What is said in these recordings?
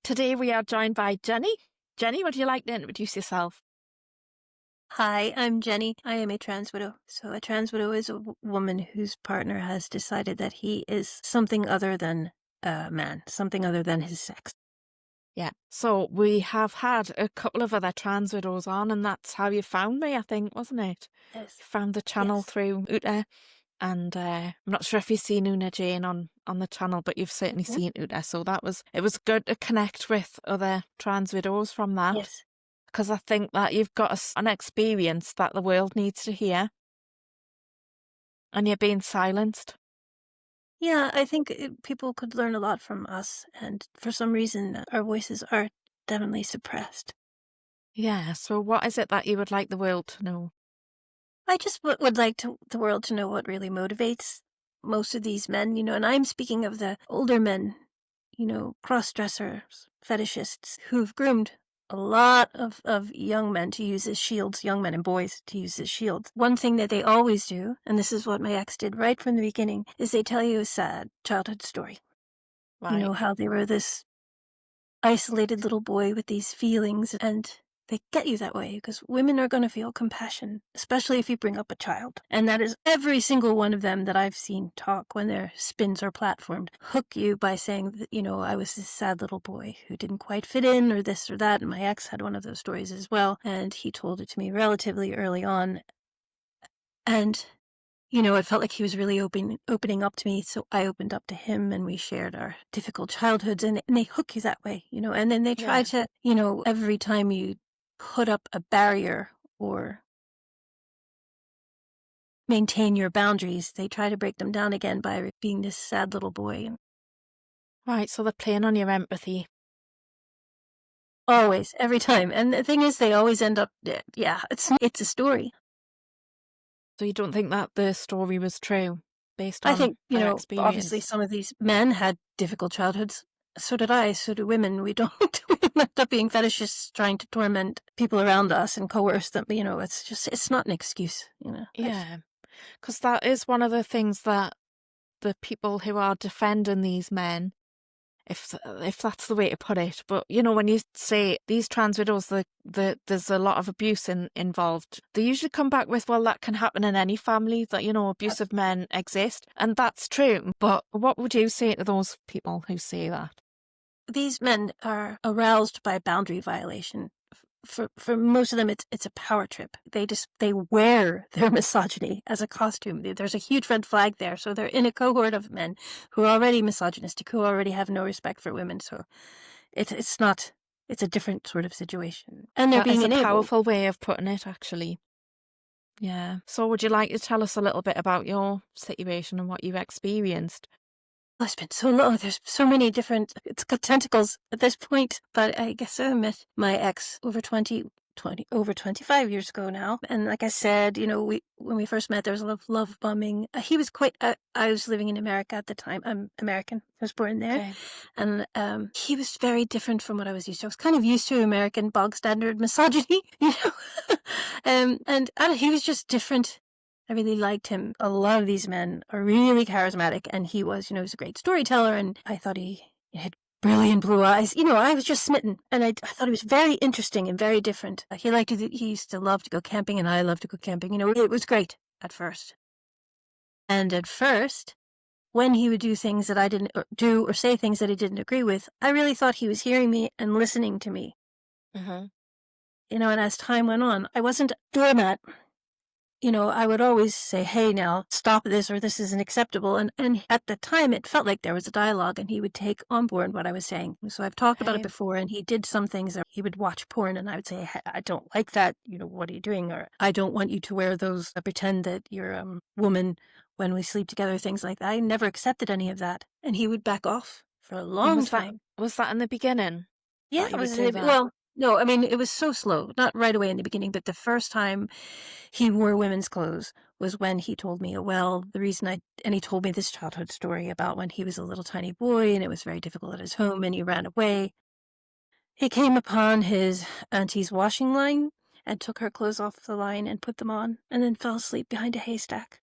Today we are joined by Jenny. Jenny, would you like to introduce yourself? Hi, I'm Jenny. I am a trans widow. So a trans widow is a woman whose partner has decided that he is something other than a man, something other than his sex. Yeah. So we have had a couple of other trans widows on, and that's how you found me, I think, wasn't it? Yes. You found the channel Yes. through Uta, and I'm not sure if you've seen Una Jane on the channel, but you've certainly Mhm. seen Uta. So it was good to connect with other trans widows from that, Yes. because I think that you've got an experience that the world needs to hear, and you're being silenced. Yeah, I think people could learn a lot from us, and for some reason, our voices are definitely suppressed. Yeah. So what is it that you would like the world to know? I just would like the world to know what really motivates most of these men, and I'm speaking of the older men, cross-dressers, fetishists who've groomed a lot of young men to use as shields, young men and boys to use as shields. One thing that they always do, and this is what my ex did right from the beginning, is they tell you a sad childhood story. You Right. know, how they were this isolated little boy with these feelings, and they get you that way because women are going to feel compassion, especially if you bring up a child. And that is every single one of them that I've seen talk when their spins are platformed, hook you by saying that, I was this sad little boy who didn't quite fit in or this or that. And my ex had one of those stories as well. And he told it to me relatively early on. And it felt like he was really opening up to me, so I opened up to him, and we shared our difficult childhoods, and they hook you that way, and then they try Yeah. to, every time you put up a barrier or maintain your boundaries, they try to break them down again by being this sad little boy. And Right. So they're playing on your empathy. always, every time. And the thing is, they always end up, yeah, it's a story. So you don't think that the story was true based I on think, their obviously experience? some of these men had difficult childhoods. So did I, so do women. We don't we don't end up being fetishists trying to torment people around us and coerce them. It's not an excuse. Yeah. Because that is one of the things that the people who are defending these men, if that's the way to put it, but when you say these trans widows, there's a lot of abuse involved, they usually come back with, well, that can happen in any family, that abusive men exist, and that's true. But what would you say to those people who say that? These men are aroused by boundary violation. For most of them, it's a power trip. They wear their misogyny as a costume. There's a huge red flag there. So they're in a cohort of men who are already misogynistic, who already have no respect for women. So it's not. It's a different sort of situation, and they're That being is a enabled. powerful way of putting it, actually. Yeah. So would you like to tell us a little bit about your situation and what you experienced? Oh, it's been so long. There's so many different. It's got tentacles at this point. But I guess I met my ex over 25 years ago now. And like I said, when we first met, there was a lot of love bombing. He was quite. I was living in America at the time. I'm American. I was born there, Okay. and he was very different from what I was used to. I was kind of used to American bog standard misogyny, and he was just different. I really liked him. A lot of these men are really charismatic, and he was, he was a great storyteller, and I thought he had brilliant blue eyes. I was just smitten, and I thought he was very interesting and very different. He used to love to go camping, and I love to go camping. It was great at first. And at first, when he would do things that I didn't do or say things that I didn't agree with, I really thought he was hearing me and listening to me. Mm-hmm. And as time went on, I wasn't a doormat. I would always say, hey, now stop this, or this isn't acceptable. And at the time, it felt like there was a dialogue, and he would take on board what I was saying. So I've talked about it Okay. before, and he did some things that he would watch porn, and I would say, hey, I don't like that. What are you doing? Or I don't want you to wear those, pretend that you're a woman when we sleep together, things like that. I never accepted any of that. And he would back off for a And long time. was that in the beginning Yeah, that it you would was, do that? well, no, I mean, it was so slow, not right away in the beginning, but the first time he wore women's clothes was when he told me, and he told me this childhood story about when he was a little tiny boy and it was very difficult at his home and he ran away. He came upon his auntie's washing line and took her clothes off the line and put them on and then fell asleep behind a haystack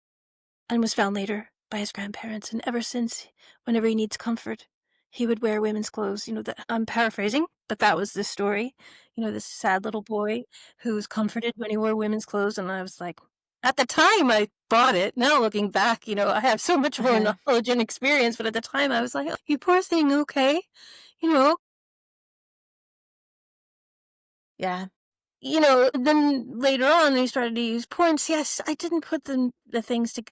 and was found later by his grandparents. And ever since, whenever he needs comfort, he would wear women's clothes. I'm paraphrasing, but that was the story. This sad little boy who was comforted when he wore women's clothes, and I was like, at the time I bought it. Now looking back, I have so much more knowledge and experience, but at the time I was like, oh, you poor thing, okay? You know, Yeah. Then later on they started to use points. Yes, I didn't put the things to.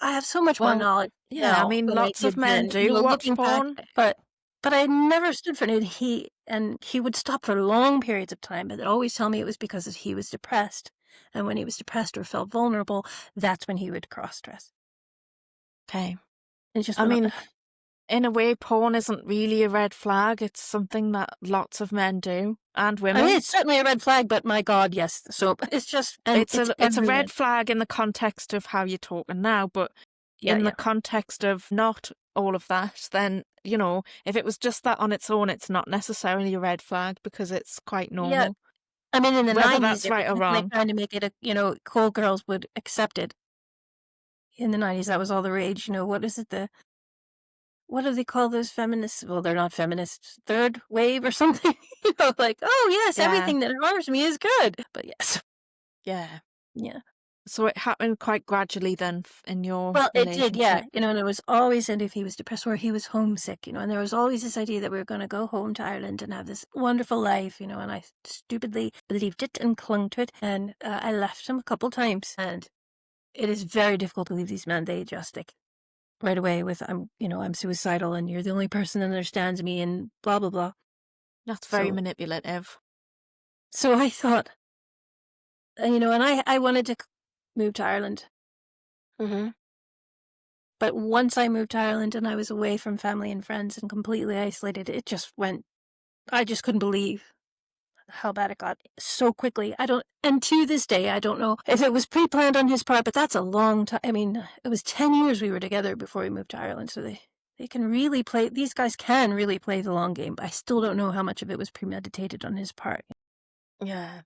I have so much more Well, knowledge yeah, I now mean, than I lots of did men then. do watch Looking back, porn. but I never stood for it. He would stop for long periods of time, but they'd always tell me it was because he was depressed, and when he was depressed or felt vulnerable, that's when he would cross dress. Okay. It's just I mean, in a way, porn isn't really a red flag. It's something that lots of men do, and women. I mean, it's certainly a red flag, but my God, yes. So it's just, and it's a red flag in the context of how you're talking now, but in the context of not all of that, then, if it was just that on its own, it's not necessarily a red flag because it's quite normal. Yeah. I mean, in the Whether 90s, that's right or wrong. trying to make it cool girls would accept it. In the 90s, that was all the rage. What is it? What do they call those feminists? Well, they're not feminists. Third wave or something? Like, oh, yes, everything that harms me is good. But yes. Yeah. Yeah. So it happened quite gradually then in your Well, it relationship. did, yeah. And it was always, and if he was depressed or he was homesick, and there was always this idea that we were going to go home to Ireland and have this wonderful life, and I stupidly believed it and clung to it. And I left him a couple times, and it is very difficult to leave these men. They just stick right away with, I'm suicidal and you're the only person that understands me and blah, blah, blah. That's very manipulative. So I thought, and I wanted to move to Ireland. Mm-hmm. But once I moved to Ireland and I was away from family and friends and completely isolated, it just went, I just couldn't believe how bad it got so quickly. And to this day, I don't know if it was pre-planned on his part, but that's a long time. I mean, it was 10 years we were together before we moved to Ireland. So they can really play, these guys can really play the long game, but I still don't know how much of it was premeditated on his part. Yeah.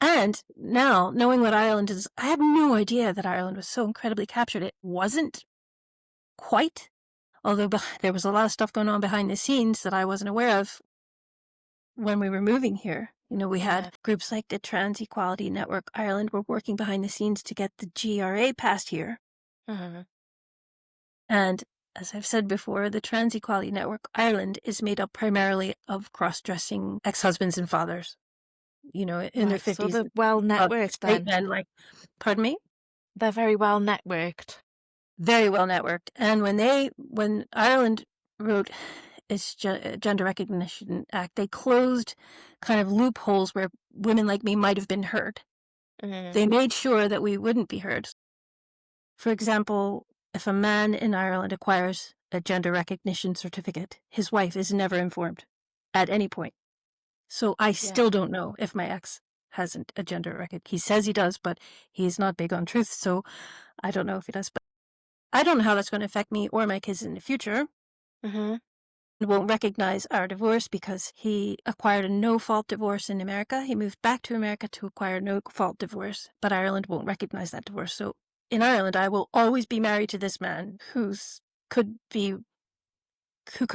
And now, knowing what Ireland is, I had no idea that Ireland was so incredibly captured. It wasn't quite, although there was a lot of stuff going on behind the scenes that I wasn't aware of when we were moving here. We had groups like the Trans Equality Network Ireland were working behind the scenes to get the GRA passed here. Mm-hmm. And as I've said before, the Trans Equality Network Ireland is made up primarily of cross-dressing ex-husbands and fathers, in their 50s. So they're well networked then. Men, pardon me? They're very well networked. Very well networked. And when Ireland wrote its Gender Recognition Act, they closed kind of loopholes where women like me might have been heard. Mm-hmm. They made sure that we wouldn't be heard. For example, if a man in Ireland acquires a gender recognition certificate, his wife is never informed at any point. So I still don't know if my ex hasn't a gender record. He says he does, but he's not big on truth, so I don't know if he does. But I don't know how that's going to affect me or my kids in the future. Mm-hmm. Won't recognize our divorce because he acquired a no-fault divorce in America. He moved back to America to acquire a no-fault divorce, but Ireland won't recognize that divorce. So in Ireland, I will always be married to this man who could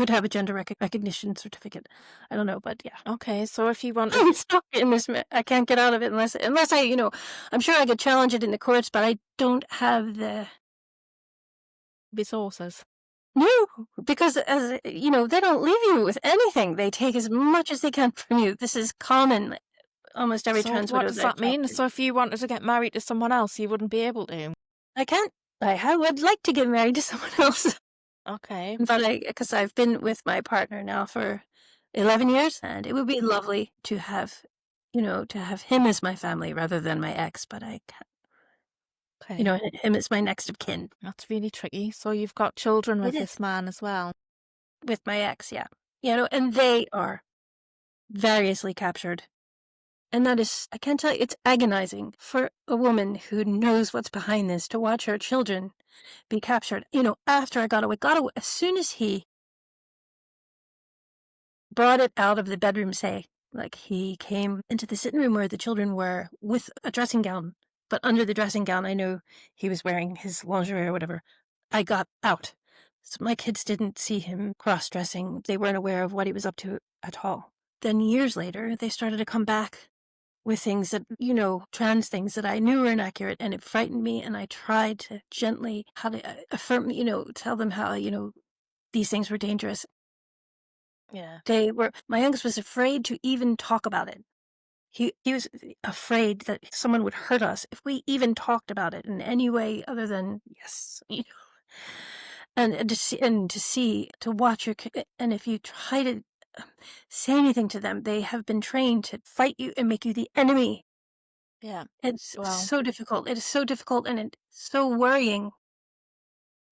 have a gender recognition certificate. I don't know, but yeah. Okay, so if you want, I'm stuck in this. I can't get out of it unless I, I'm sure I could challenge it in the courts, but I don't have the resources. No, because as they don't leave you with anything. They take as much as they can from you. This is common. Almost every trans widow. What does that mean? So if you wanted to get married to someone else, you wouldn't be able to? I can't. I would like to get married to someone else. Okay. But because I've been with my partner now for 11 years, and it would be lovely to have, to have him as my family rather than my ex, but I can't. Okay. Him as my next of kin. That's really tricky. So you've got children with this man as well? With my ex, yeah. And they are variously captured. And that is, I can't tell you, it's agonizing for a woman who knows what's behind this to watch her children be captured. After I got away, as soon as he brought it out of the bedroom, say, like he came into the sitting room where the children were with a dressing gown, but under the dressing gown, I knew he was wearing his lingerie or whatever. I got out. So my kids didn't see him cross-dressing. They weren't aware of what he was up to at all. Then years later, they started to come back with things that, trans things that I knew were inaccurate, and it frightened me, and I tried to gently affirm, tell them how, these things were dangerous. Yeah. My youngest was afraid to even talk about it. He was afraid that someone would hurt us if we even talked about it in any way other than yes, And to watch your kid, and if you try to say anything to them, they have been trained to fight you and make you the enemy. Yeah. It's Well, so difficult. It is so difficult, and it's so worrying,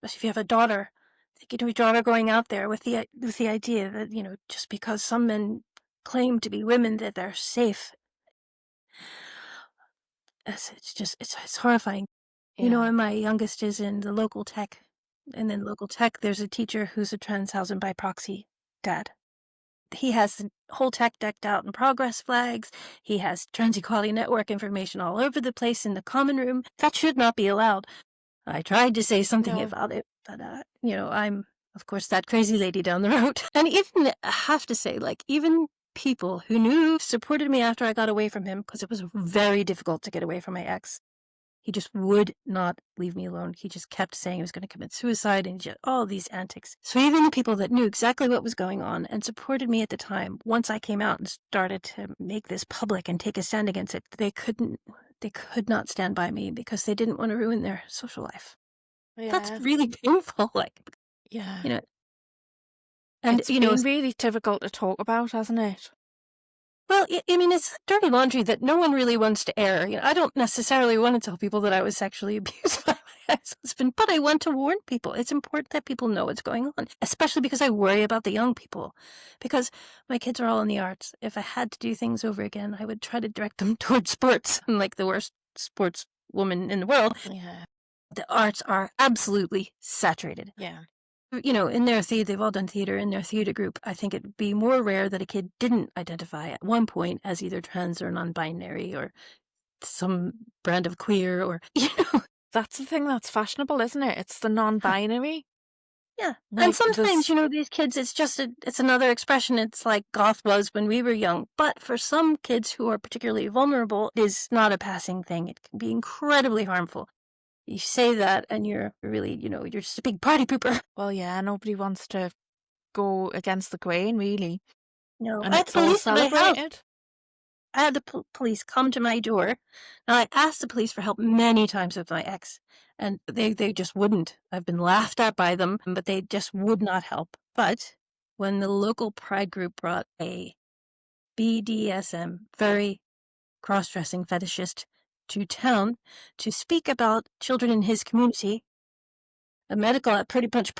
especially if you have a daughter. Think of your daughter going out there with the idea that just because some men claim to be women that they're safe. It's horrifying. yeah. And my youngest is in the local tech, and in local tech, there's a teacher who's a trans housing by proxy dad. He has the whole tech decked out in progress flags. He has trans equality network information all over the place in the common room. That should not be allowed. I tried to say something No. about it, but, I'm, of course, that crazy lady down the road. And even, I have to say, even people who knew supported me after I got away from him, because it was very difficult to get away from my ex. He just would not leave me alone. He just kept saying he was going to commit suicide and just all these antics. So even the people that knew exactly what was going on and supported me at the time, once I came out and started to make this public and take a stand against it, they could not stand by me because they didn't want to ruin their social life. Yeah. That's really painful. Yeah. And, It's been really difficult to talk about, hasn't it? Well, I mean, it's dirty laundry that no one really wants to air. I don't necessarily want to tell people that I was sexually abused by my ex-husband, but I want to warn people. It's important that people know what's going on, especially because I worry about the young people. Because my kids are all in the arts. If I had to do things over again, I would try to direct them towards sports. I'm like the worst sports woman in the world. Yeah. The arts are absolutely saturated. Yeah. In their theater, they've all done theater in their theater group. I think it'd be more rare that a kid didn't identify at one point as either trans or non-binary or some brand of queer or, That's the thing that's fashionable, isn't it? It's the non-binary. Yeah. And sometimes, there's these kids, it's another expression. It's like goth was when we were young. But for some kids who are particularly vulnerable, it is not a passing thing. It can be incredibly harmful. You say that and you're really, you're just a big party pooper. Well, yeah, nobody wants to go against the grain, really. No, And I had it's all police at my house. celebrated. I had the police come to my door. Now, I asked the police for help many times with my ex, and they just wouldn't. I've been laughed at by them, but they just would not help. But when the local pride group brought a BDSM, very cross-dressing fetishist, to town to speak about children in his community, pretty much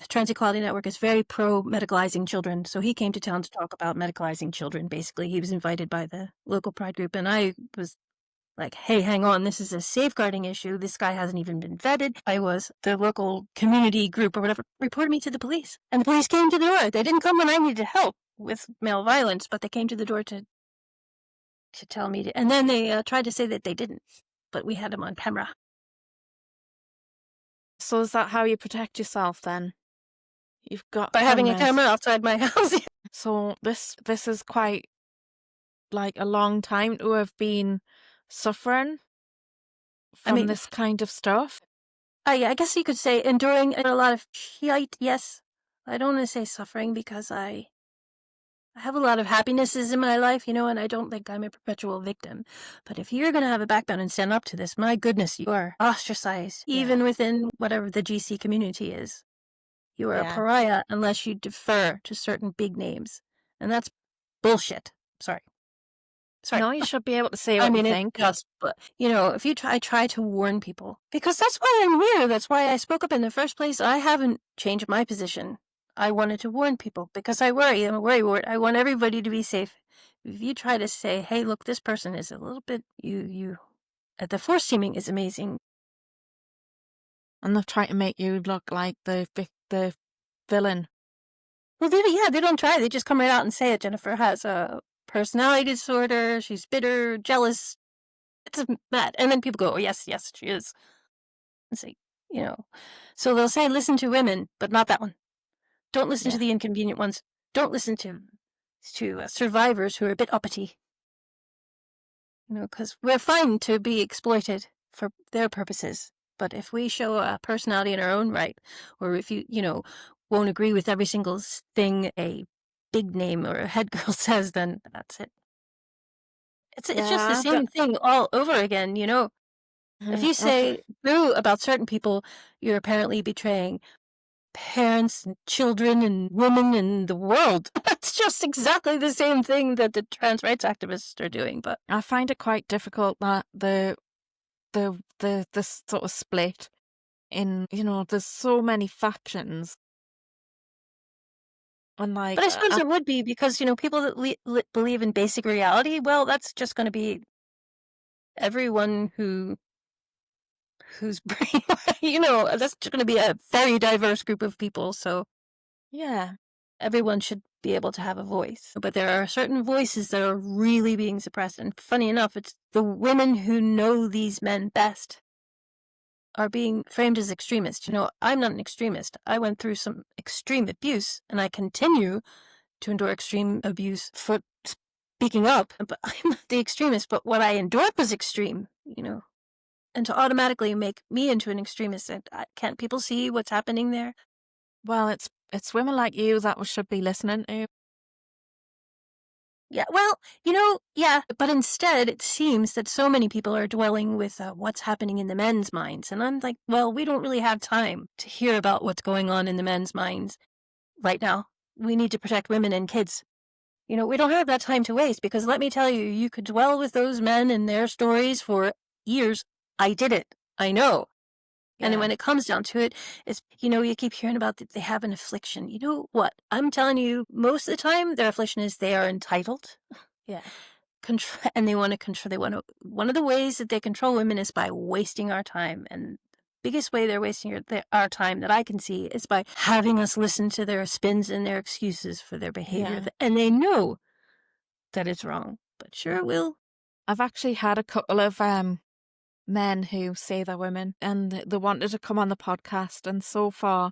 Trans Equality Network is very pro-medicalizing children. So he came to town to talk about medicalizing children, basically. He was invited by the local pride group. And I was like, hey, hang on, this is a safeguarding issue. This guy hasn't even been vetted. The local community group or whatever reported me to the police. And the police came to the door. They didn't come when I needed help with male violence, but they came to the door to tell me to. And then they tried to say that they didn't, but we had them on camera. So is that how you protect yourself then? You've got By having a cameras. camera outside my house. So this is quite like a long time to have been suffering from this kind of stuff. I guess you could say enduring a lot of shite, yes. I don't want to say suffering because I have a lot of happinesses in my life, and I don't think I'm a perpetual victim. But if you're going to have a backbone and stand up to this, my goodness, you are ostracized, even within whatever the GC community is. You are a pariah unless you defer to certain big names. And that's bullshit. Sorry. No, you should be able to say what you think. But, if you try to warn people, because that's why I'm here. That's why I spoke up in the first place. I haven't changed my position. I wanted to warn people because I worry. I'm a worrywart. I want everybody to be safe. If you try to say, hey, look, this person is a little bit, at the force teaming is amazing. And they're trying to make you look like the villain. Well, they don't try. They just come right out and say it. Jennifer has a personality disorder. She's bitter, jealous. It's mad. And then people go, oh, yes, she is. And say, you know. So they'll say, listen to women, but not that one. Don't listen to Yeah. the inconvenient ones. Don't listen to survivors who are a bit uppity. Because we're fine to be exploited for their purposes. But if we show a personality in our own right, or if won't agree with every single thing a big name or a head girl says, then that's it. It's just the Yeah. same thing all over again, If you say boo about certain people, you're apparently betraying parents and children and women and the world. That's just exactly the same thing that the trans rights activists are doing. But I find it quite difficult that the sort of split in, there's so many factions. And I suppose it would be because, people that believe in basic reality, well, that's just going to be everyone who's brain, that's just going to be a very diverse group of people. So yeah. everyone should be able to have a voice. But there are certain voices that are really being suppressed. And funny enough, it's the women who know these men best are being framed as extremists. I'm not an extremist. I went through some extreme abuse, and I continue to endure extreme abuse for speaking up. But I'm not the extremist, but what I endured was extreme, And to automatically make me into an extremist, can't people see what's happening there? Well, it's women like you that we should be listening to. Yeah, well, yeah, but instead it seems that so many people are dwelling with what's happening in the men's minds. And I'm like, well, we don't really have time to hear about what's going on in the men's minds right now. We need to protect women and kids. We don't have that time to waste because let me tell you, you could dwell with those men and their stories for years. I did it. I know. And then when it comes down to it, it's, you keep hearing about that they have an affliction. You know what? I'm telling you, most of the time, their affliction is they are entitled. Yeah. And they want to control. One of the ways that they control women is by wasting our time. And the biggest way they're wasting our time that I can see is by having us listen to their spins and their excuses for their behavior. Yeah. And they know that it's wrong, but sure it will. I've actually had a couple of men who say they're women and they wanted to come on the podcast, and so far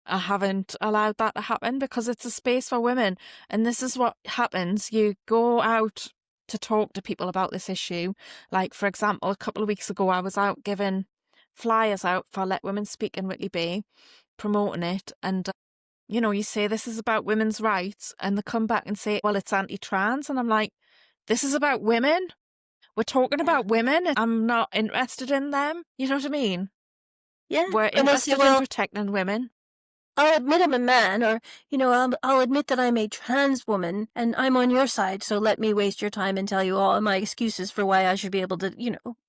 I haven't allowed that to happen because it's a space for women. And this is what happens. You go out to talk to people about this issue. Like, for example, a couple of weeks ago, I was out giving flyers out for Let Women Speak in Whitley Bay, promoting it. And, you say this is about women's rights, and they come back and say, well, it's anti-trans. And I'm like, this is about women. We're talking about women. I'm not interested in them. You know what I mean? Yeah. We're And they'll say, interested in protecting women. I'll admit I'm a man, or, I'll admit that I'm a trans woman, and I'm on your side, so let me waste your time and tell you all my excuses for why I should be able to,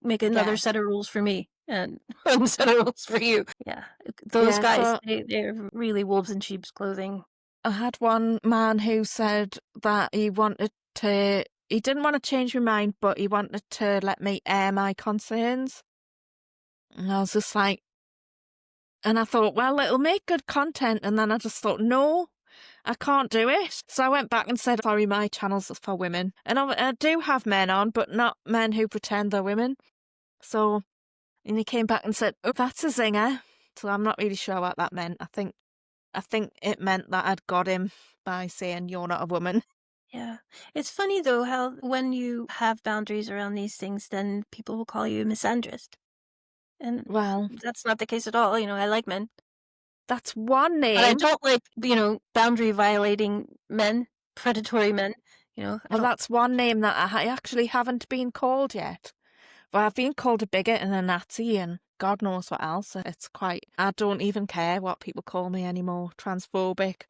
make another set of rules for me, and one set of rules for you. Yeah, those guys, they're really wolves in sheep's clothing. I had one man who said that he didn't want to change my mind, but he wanted to let me air my concerns. And I was just like, and I thought, well, it'll make good content. And then I just thought, no, I can't do it. So I went back and said, sorry, my channel's for women. And I do have men on, but not men who pretend they're women. So, and he came back and said, oh, that's a zinger. So I'm not really sure what that meant. I think it meant that I'd got him by saying you're not a woman. Yeah. It's funny, though, how when you have boundaries around these things, then people will call you a misandrist. And Well, that's not the case at all. I like men. that's one name. But I don't like, boundary violating men, predatory men. Well, that's one name that I actually haven't been called yet. But I've been called a bigot and a Nazi and God knows what else. I don't even care what people call me anymore. Transphobic.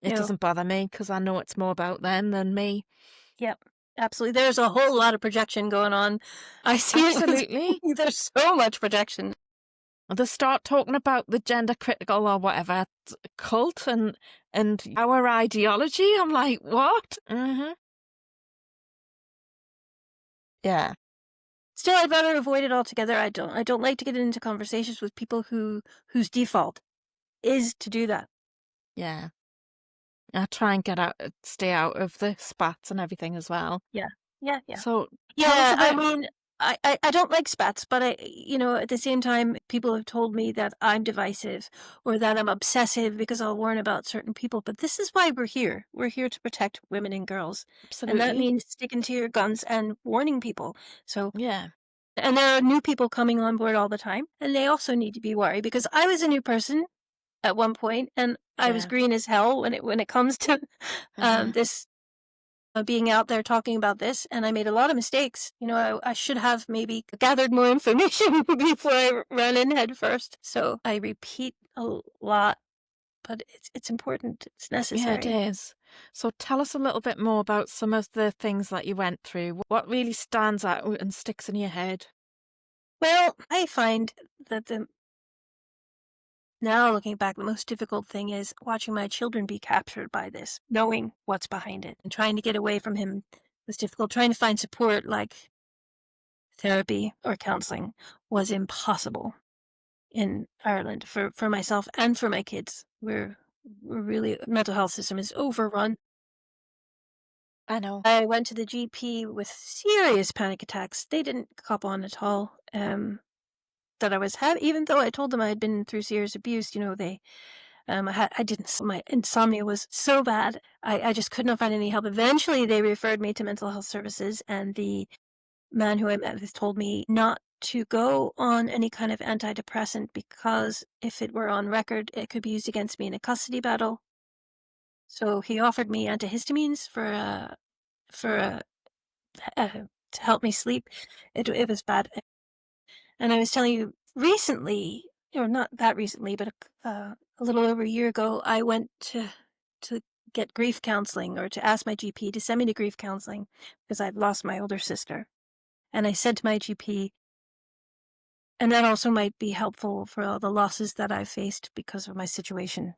It doesn't bother me because I know it's more about them than me. Yep, absolutely. There's a whole lot of projection going on. I see Absolutely. There's so much projection. They start talking about the gender critical or whatever cult and our ideology. I'm like, what? Mm-hmm. Yeah. Still, I'd rather avoid it altogether. I don't like to get into conversations with people whose default is to do that. Yeah. I try and stay out of the spats and everything as well. Yeah. So Yeah, I don't like spats, but at the same time, people have told me that I'm divisive or that I'm obsessive because I'll warn about certain people. But this is why we're here. We're here to protect women and girls. And that Absolutely. means sticking to your guns and warning people. So, Yeah. and there are new people coming on board all the time, and they also need to be worried because I was a new person at one point, and I was Yeah. green as hell when it comes to Hmm. this being out there talking about this, and I made a lot of mistakes. I should have maybe gathered more information before I ran in head first. So I repeat a lot, but it's important. It's Yeah, it necessary. is. So tell us a little bit more about some of the things that you went through. What really stands out and sticks in your head? Well, I find that now looking back, the most difficult thing is watching my children be captured by this, knowing what's behind it, and trying to get away from him was difficult. Trying to find support like therapy or counseling was impossible in Ireland for myself and for my kids. We're really mental health system is overrun. I know. I went to the GP with serious panic attacks. They didn't cop on at all. That I was having, even though I told them I had been through serious abuse. I didn't. My insomnia was so bad. I just could not find any help. Eventually, they referred me to mental health services, and the man who I met with told me not to go on any kind of antidepressant because if it were on record, it could be used against me in a custody battle. So he offered me antihistamines for to help me sleep. It was bad, and I was telling you recently, or not that recently, but a little over a year ago, I went to get grief counseling or to ask my GP to send me to grief counseling because I'd lost my older sister. And I said to my GP, and that also might be helpful for all the losses that I've faced because of my situation.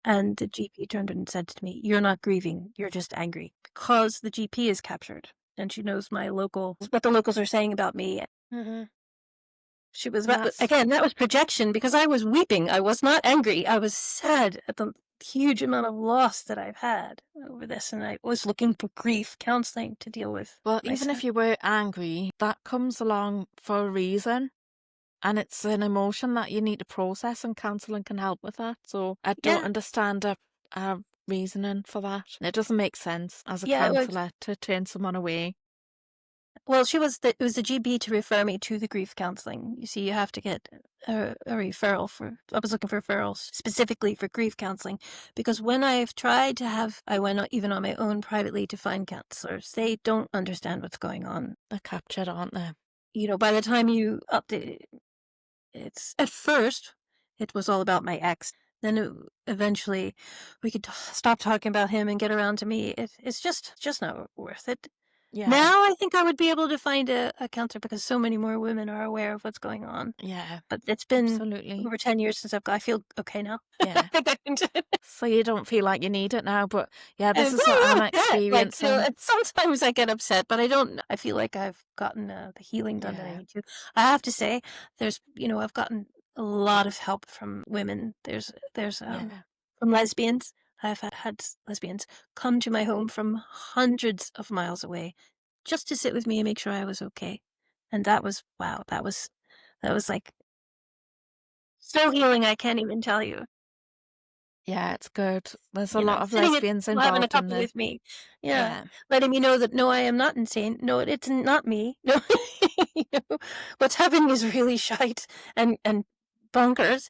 And the GP turned and said to me, "You're not grieving, you're just angry." Because the GP is captured and she knows what the locals are saying about me. Hmm. She was, And that's, again, that was projection because I was weeping. I was not angry. I was sad at the huge amount of loss that I've had over this. And I was looking for grief counseling to deal with well, my even if son. you were angry, that comes along for a reason. And it's an emotion that you need to process, and counselling can help with that. So I don't Yeah. understand a reasoning for that. It doesn't make sense as a Yeah. It was, counsellor to turn someone away. well, it was the GP to refer me to the grief counseling. You see, you have to get a referral I was looking for referrals specifically for grief counseling because when I've tried I went even on my own privately to find counselors. They don't understand what's going on. They're captured, aren't they? By the time you update it's at first, it was all about my ex. Then eventually we could stop talking about him and get around to me. It's just not worth it. Yeah, Now I think I would be able to find a counselor because so many more women are aware of what's going on. yeah, But it's been absolutely. over 10 years since I feel okay now. Yeah. So you don't feel like you need it now, but yeah, this And is what I'm not that, like, experiencing. and sometimes I get upset, but I don't. I feel like I've gotten the healing done that I Yeah, need to. I have to say, I've gotten a lot of help from women. There's yeah, from lesbians. I've had lesbians come to my home from hundreds of miles away just to sit with me and make sure I was okay. And that was wow. That was like so healing. I can't even tell you. yeah, it's good. There's a lot of Sitting at lesbians having a involved in coffee the, with me. Yeah. yeah, Letting me know that, no, I am not insane. No, it's not me. No, you know, what's happening is really shite and bonkers.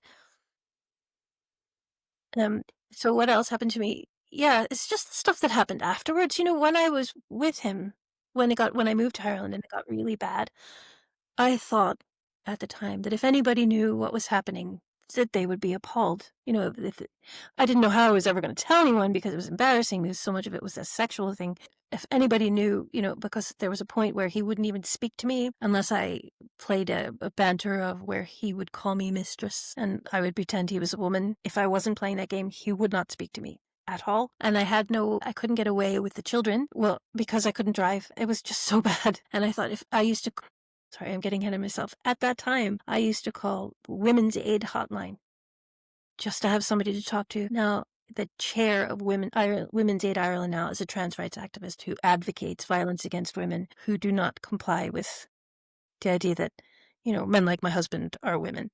Um, so what else happened to me? Yeah, it's just the stuff that happened afterwards. When I was with him, when I moved to Ireland and it got really bad, I thought at the time that if anybody knew what was happening, that they would be appalled. I didn't know how I was ever going to tell anyone because it was embarrassing because so much of it was a sexual thing. If anybody knew, because there was a point where he wouldn't even speak to me unless I played a banter of where he would call me mistress and I would pretend he was a woman. If I wasn't playing that game, he would not speak to me at all. And I couldn't get away with the children. Well, because I couldn't drive. It was just so bad. And I thought if I used to sorry, I'm getting ahead of myself. At that time, I used to call Women's Aid Hotline just to have somebody to talk to. Now, the chair of Women's Aid Ireland now is a trans rights activist who advocates violence against women who do not comply with the idea that, men like my husband are women.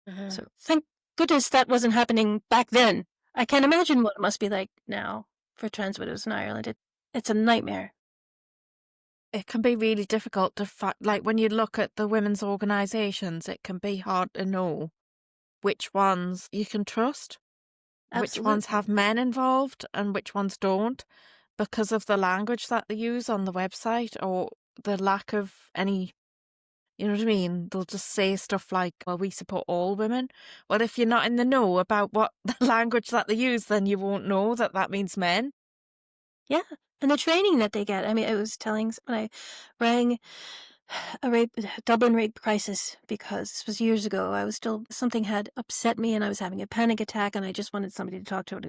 Uh-huh. So thank goodness that wasn't happening back then. I can't imagine what it must be like now for trans widows in Ireland. It's a nightmare. It can be really difficult to like when you look at the women's organisations, it can be hard to know which ones you can trust, which ones Absolutely. have men involved and which ones don't, because of the language that they use on the website or the lack of any, you know what I mean? They'll just say stuff like, well, we support all women. Well, if you're not in the know about what the language that they use, then you won't know that that means men. Yeah. And the training that they get. I mean, I was telling when I rang a Dublin rape crisis, because this was years ago. Something had upset me and I was having a panic attack and I just wanted somebody to talk to.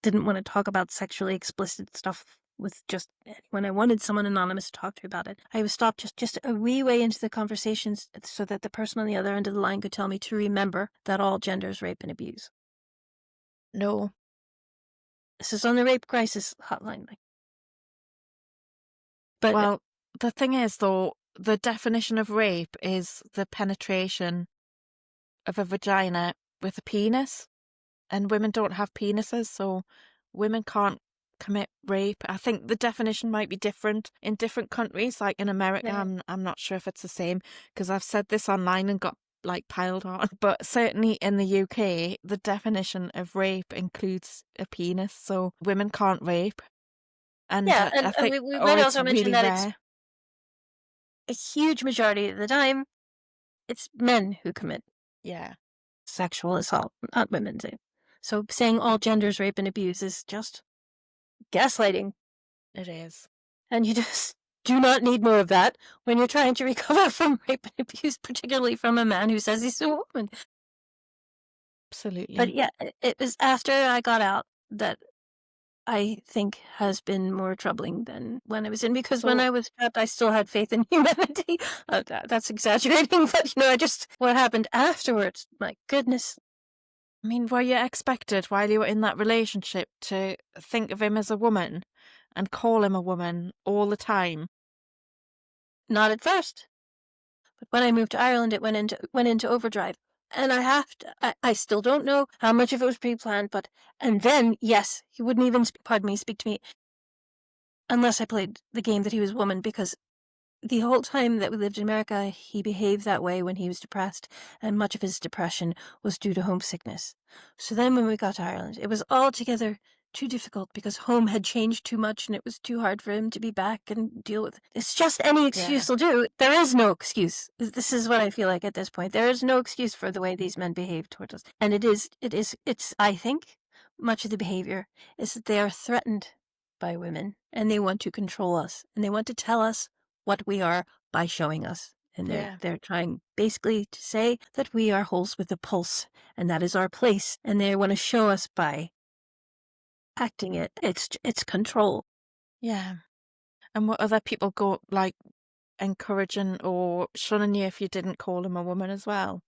Didn't want to talk about sexually explicit stuff with just anyone. I wanted someone anonymous to talk to about it. I was stopped just a wee way into the conversations so that the person on the other end of the line could tell me to remember that all genders rape and abuse. No. This is on the rape crisis hotline. But Well, the thing is, though, the definition of rape is the penetration of a vagina with a penis, and women don't have penises, so women can't commit rape. I think the definition might be different in different countries. Like in America, yeah. I'm not sure if it's the same because I've said this online and got like piled on. But certainly in the UK, the definition of rape includes a penis, so women can't rape. And Yeah, I and think, we or might it's also mention really that it's rare. a huge majority of the time, it's men who commit Yeah, sexual assault, not women do. So saying all genders rape and abuse is just gaslighting. it is. And you just do not need more of that when you're trying to recover from rape and abuse, particularly from a man who says he's a woman. But Absolutely. yeah, it was after I got out that I think has been more troubling than when I was in, because when So, I was trapped, I still had faith in humanity. That's exaggerating, but what happened afterwards, my goodness, I mean, were you expected while you were in that relationship to think of him as a woman and call him a woman all the time? not at first. But when I moved to Ireland, it went into overdrive. And I still don't know how much of it was pre-planned, and then, yes, he wouldn't even, pardon me, speak to me unless I played the game that he was a woman, because the whole time that we lived in America, he behaved that way when he was depressed, and much of his depression was due to homesickness. So then when we got to Ireland, it was altogether too difficult because home had changed too much and it was too hard for him to be back and deal with. It's just any Yeah, excuse will do. There is no excuse. This is what I feel like at this point. There is no excuse for the way these men behave towards us. And I think, much of the behavior is that they are threatened by women and they want to control us and they want to tell us what we are by showing us. And yeah, they're trying basically to say that we are holes with a pulse and that is our place. And they want to show us by acting it. It's control. yeah. And what other people go like encouraging or shunning you if you didn't call him a woman as well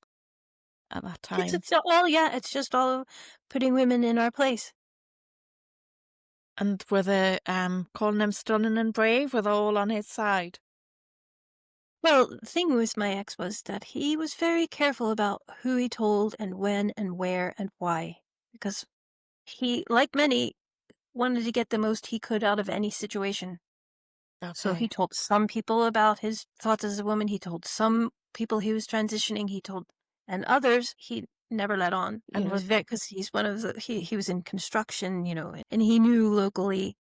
at that time? It's just all putting women in our place. And were they calling him stunning and brave? Were they all on his side? Well, the thing with my ex was that he was very careful about who he told and when and where and why, because he, like many, wanted to get the most he could out of any situation. So he Okay. told some people about his thoughts as a woman. He told some people he was transitioning. And others he never let on. And was Because he's one of he was in construction, and he knew locally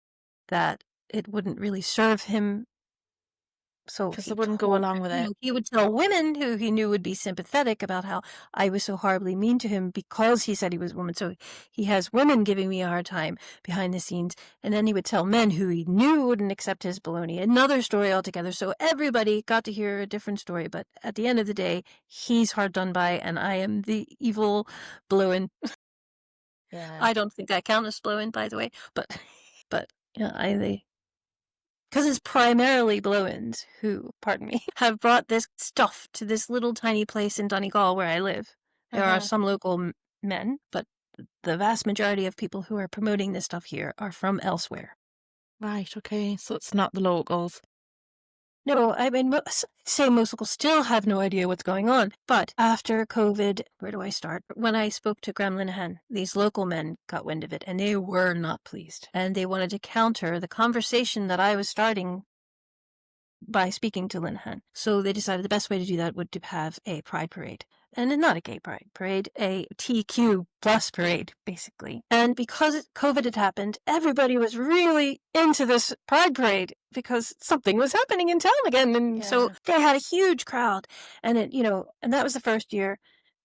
that it wouldn't really serve him. So because they wouldn't go along with it. he would tell women who he knew would be sympathetic about how I was so horribly mean to him because he said he was a woman. So he has women giving me a hard time behind the scenes. And then he would tell men who he knew wouldn't accept his baloney. Another story altogether. So everybody got to hear a different story. But at the end of the day, he's hard done by and I am the evil blowing. Yeah. I don't think I count as blowing, by the way. But yeah, because it's primarily blow-ins who, pardon me, have brought this stuff to this little tiny place in Donegal where I live. There are Uh-huh. some local men, but the vast majority of people who are promoting this stuff here are from elsewhere. Right, okay. So it's not the locals. No, I mean, say most locals still have no idea what's going on. But after COVID, where do I start? When I spoke to Graham Linehan, these local men got wind of it and they were not pleased. And they wanted to counter the conversation that I was starting by speaking to Linehan. So they decided the best way to do that would to have a pride parade. And not a gay pride parade, a TQ plus parade, basically. And because COVID had happened, everybody was really into this pride parade because something was happening in town again. And so they had a huge crowd. And and that was the first year.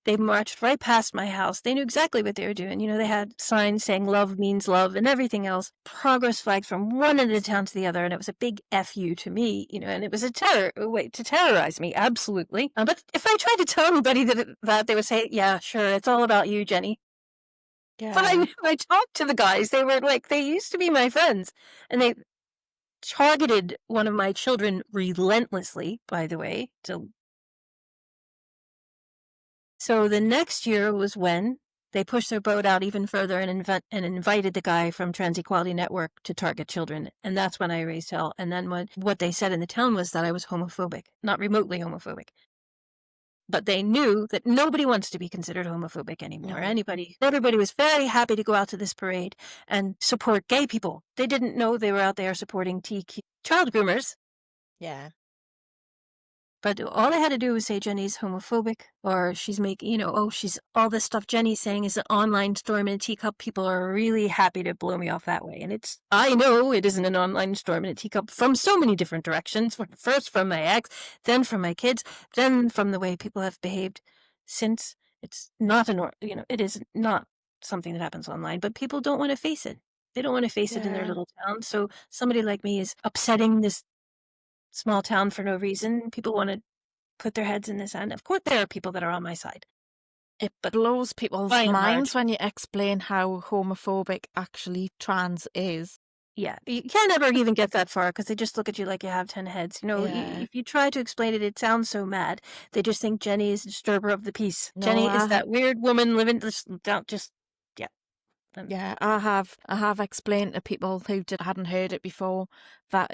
They marched right past my house. They knew exactly what they were doing. They had signs saying love means love and everything else. Progress flags from one end of the town to the other. And it was a big FU to me, and it was a way to terrorize me. Absolutely. But if I tried to tell anybody that they would say, yeah, sure, it's all about you, Jenny. Yeah. But I talked to the guys. They were they used to be my friends. And they targeted one of my children relentlessly, by the way, So the next year was when they pushed their boat out even further and invited the guy from Trans Equality Network to target children. And that's when I raised hell. And then what they said in the town was that I was homophobic, not remotely homophobic. But they knew that nobody wants to be considered homophobic anymore. No. Everybody was very happy to go out to this parade and support gay people. They didn't know they were out there supporting TQ child groomers. Yeah. But all I had to do was say Jenny's homophobic, or she's making, she's all this stuff Jenny's saying is an online storm in a teacup. People are really happy to blow me off that way. And I know it isn't an online storm in a teacup from so many different directions. First from my ex, then from my kids, then from the way people have behaved since. It's not it is not something that happens online, but people don't want to face it. They don't want to face it in their little town. So somebody like me is upsetting this small town for no reason. People want to put their heads in the sand. Of course, there are people that are on my side. It blows people's minds when you explain how homophobic actually trans is. Yeah, you can't ever even get that far because they just look at you like you have 10 heads. If you try to explain it, it sounds so mad. They just think Jenny is a disturber of the peace. No, Jenny is that weird woman living Yeah, I have explained to people who hadn't heard it before that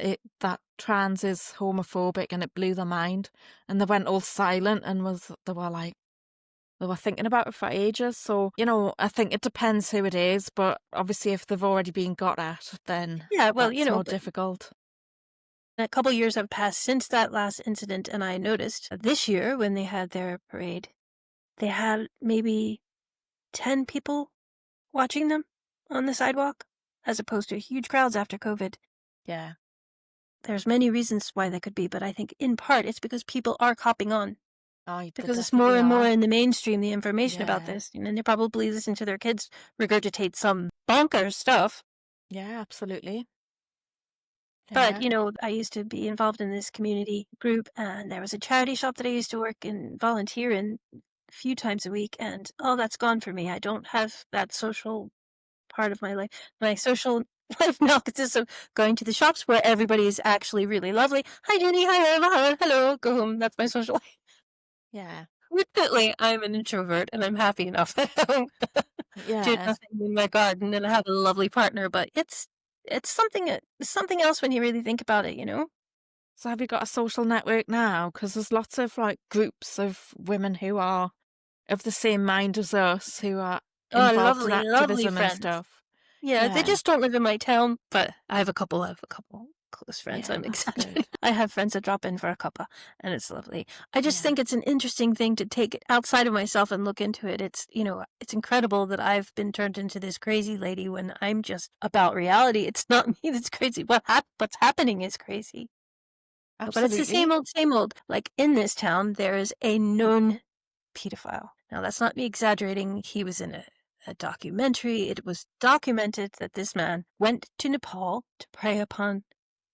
trans is homophobic, and it blew their mind, and they went all silent and they were thinking about it for ages. So I think it depends who it is, but obviously if they've already been got at, then it's more difficult. A couple years have passed since that last incident, and I noticed this year when they had their parade, they had maybe 10 people watching them on the sidewalk, as opposed to huge crowds after COVID. Yeah. There's many reasons why that could be, but I think in part it's because people are copping on. Because it's more and more in the mainstream, the information about this. And they probably listen to their kids regurgitate some bonkers stuff. Yeah, absolutely. But, I used to be involved in this community group, and there was a charity shop that I used to work and volunteer in a few times a week, and all that's gone for me. I don't have that social part of my life. My social life now consists of going to the shops where everybody is actually really lovely. Hi, Jenny. Hi, Emma. Hello. Go home. That's my social life. Yeah. Fortunately, I'm an introvert, and I'm happy enough that I do nothing in my garden, and I have a lovely partner. But it's something else when you really think about it, So have you got a social network now? Because there's lots of groups of women who are of the same mind as us, who are involved in activism and stuff. Yeah, they just don't live in my town, but I have a couple close friends. I'm exaggerating. I have friends that drop in for a cuppa, and it's lovely. I just think it's an interesting thing to take outside of myself and look into it. It's incredible that I've been turned into this crazy lady when I'm just about reality. It's not me that's crazy. What's happening is crazy. Absolutely. But it's the same old. Like in this town, there is a known pedophile. Now, that's not me exaggerating. He was in a documentary. It was documented that this man went to Nepal to prey upon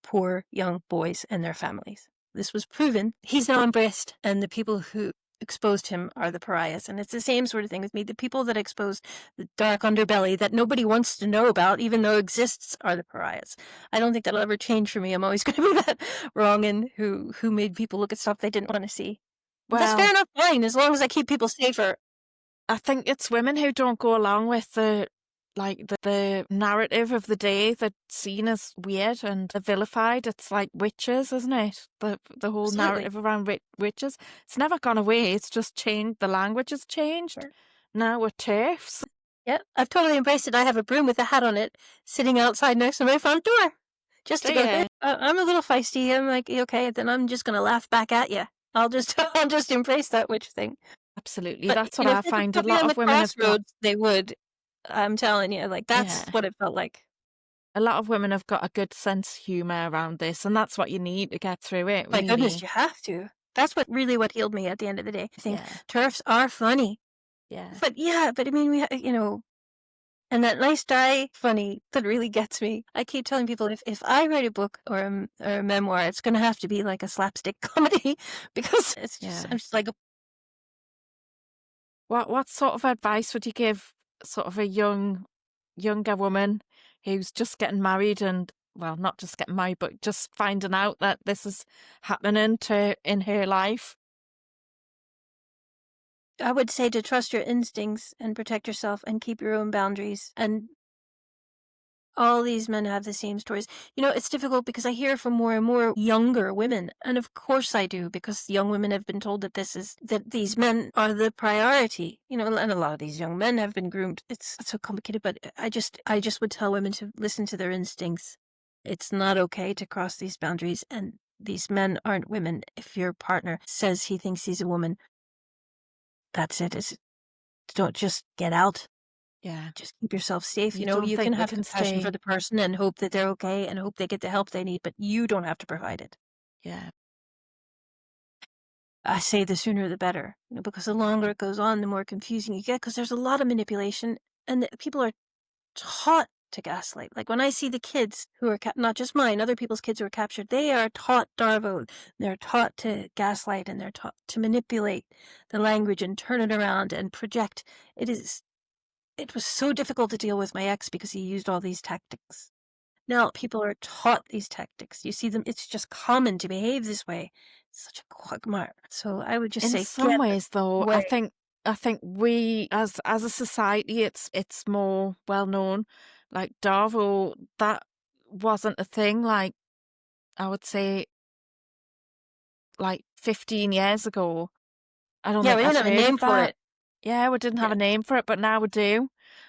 poor young boys and their families. This was proven. He's now embraced, and the people who exposed him are the pariahs. And it's the same sort of thing with me. The people that expose the dark underbelly that nobody wants to know about, even though exists, are the pariahs. I don't think that'll ever change for me. I'm always going to be that wrong and who made people look at stuff they didn't want to see. Well, that's fair enough, fine, as long as I keep people safer. I think it's women who don't go along with the like the narrative of the day that's seen as weird and vilified. It's like witches, isn't it? The whole Absolutely. narrative around witches. It's never gone away. It's just changed. The language has changed. Yeah. Now we're TERFs. Yeah, I've totally embraced it. I have a broom with a hat on it sitting outside next to my front door just Do to go, "Hey, you? I'm a little feisty." I'm like, "Okay, then I'm just gonna laugh back at you. I'll just I'll just embrace that witch thing." Absolutely. But, That's what if I they could find. A put me lot on the of women have got, crossroads, they would. I'm telling you, like, that's yeah, what it felt like. a lot of women have got a good sense of humour around this, and that's what you need to get through it, My goodness, really. you have to. That's what healed me at the end of the day. I think Yeah, turfs are funny. yeah, But yeah, but I mean, and that nice dry funny that really gets me. I keep telling people if I write a book or a memoir, it's going to have to be like a slapstick comedy because it's just yeah. I'm just like, What sort of advice would you give sort of a younger woman who's just getting married and, well, not just getting married, but just finding out that this is happening to in her life? I would say to trust your instincts and protect yourself and keep your own boundaries. And all these men have the same stories. It's difficult because I hear from more and more younger women, and of course I do, because young women have been told that these men are the priority. And a lot of these young men have been groomed. It's so complicated, but I just would tell women to listen to their instincts. It's not okay to cross these boundaries, and these men aren't women. If your partner says he thinks he's a woman, that's it. Don't just get out. Yeah. Just keep yourself safe. You don't You can think they have can compassion for stay? the person and hope that they're okay and hope they get the help they need, but you don't have to provide it. Yeah. I say the sooner the better, because the longer it goes on, the more confusing you get, because there's a lot of manipulation and people are taught to gaslight. Like when I see the kids who are, not just mine, other people's kids who are captured, they are taught Darvo. They're taught to gaslight and they're taught to manipulate the language and turn it around and project. It was so difficult to deal with my ex because he used all these tactics. Now people are taught these tactics. You see them, it's just common to behave this way. It's such a quagmire. So I would just In say, some get ways, though, away. I think we, as a society, it's more well known. Like Darvo, that wasn't a thing. Like I would say, like 15 years ago. I don't Yeah, think we don't I'd have a heard name of for that. it. Yeah, we didn't have Yeah, a name for it, but now we do.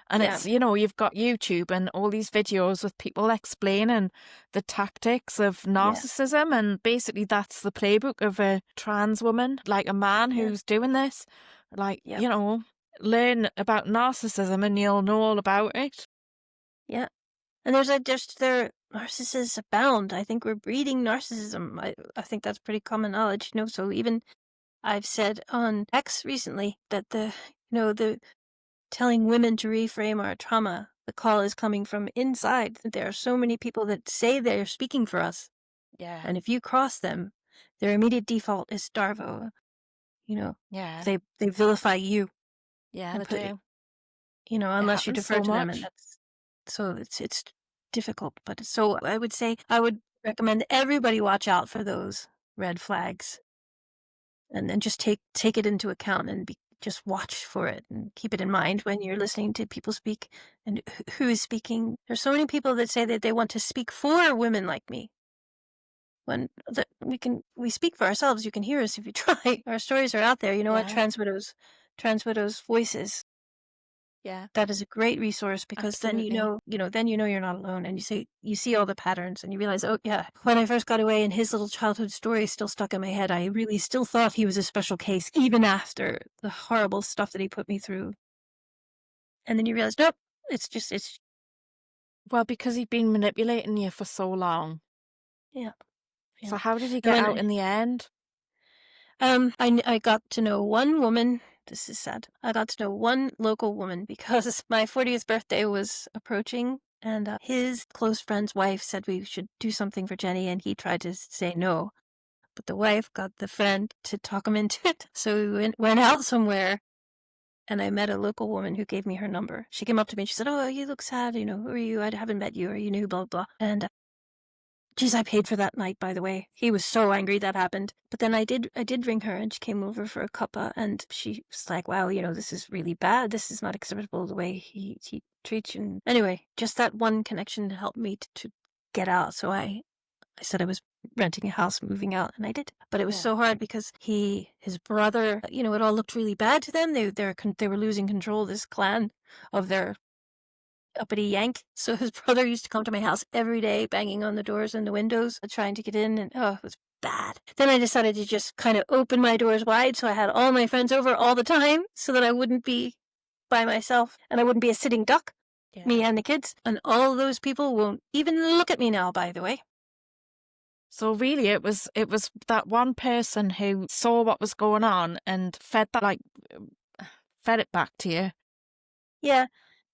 And yeah, it's, you've got YouTube and all these videos with people explaining the tactics of yeah, narcissism. And basically, that's the playbook of a trans woman, like a man yeah, who's doing this. Like, yeah, learn about narcissism and you'll know all about it. yeah. And there narcissists abound. I think we're breeding narcissism. I think that's pretty common knowledge. So even I've said on X recently that the telling women to reframe our trauma. The call is coming from inside. There are so many people that say they're speaking for us. Yeah. And if you cross them, their immediate default is Darvo. You know, Yeah. they vilify you Yeah, and they put, do. It unless you happens defer so to them. And much. so it's difficult. But so I would say, I would recommend everybody watch out for those red flags and then just take it into account and just watch for it and keep it in mind when you're listening to people speak and who is speaking. There's so many people that say that they want to speak for women like me. When we speak for ourselves. You can hear us if you try. Our stories are out there. You know what? Yeah. Trans Widows Voices. Yeah. That is a great resource because then Absolutely. then you're not alone, and you see all the patterns, and you realize, oh yeah, when I first got away and his little childhood story is still stuck in my head, I really still thought he was a special case, even after the horrible stuff that he put me through. And then you realize, nope, it's Well, because he'd been manipulating you for so long. yeah, So yeah. how did he And get then out in the end? I got to know one woman. This is sad. I got to know one local woman because my 40th birthday was approaching, and his close friend's wife said we should do something for Jenny, and he tried to say no, but the wife got the friend to talk him into it. So we went out somewhere, and I met a local woman who gave me her number. She came up to me and she said, "Oh, you look sad. Who are you? I haven't met you. Are you new? Blah blah." And Geez, I paid for that night, by the way. He was so angry that happened. But then I did ring her, and she came over for a cuppa, and she was like, "Wow, this is really bad. This is not acceptable the way he treats you." And anyway, just that one connection helped me to get out. So I said I was renting a house, moving out, and I did. But it was Yeah. so hard because his brother, it all looked really bad to them. They were losing control of this clan of their uppity Yank. So his brother used to come to my house every day, banging on the doors and the windows, trying to get in, and it was bad. Then I decided to just kind of open my doors wide, so I had all my friends over all the time, so that I wouldn't be by myself and I wouldn't be a sitting duck, me Yeah. and the kids. And all those people won't even look at me now, by the way. So really, it was that one person who saw what was going on and fed it back to you, Yeah.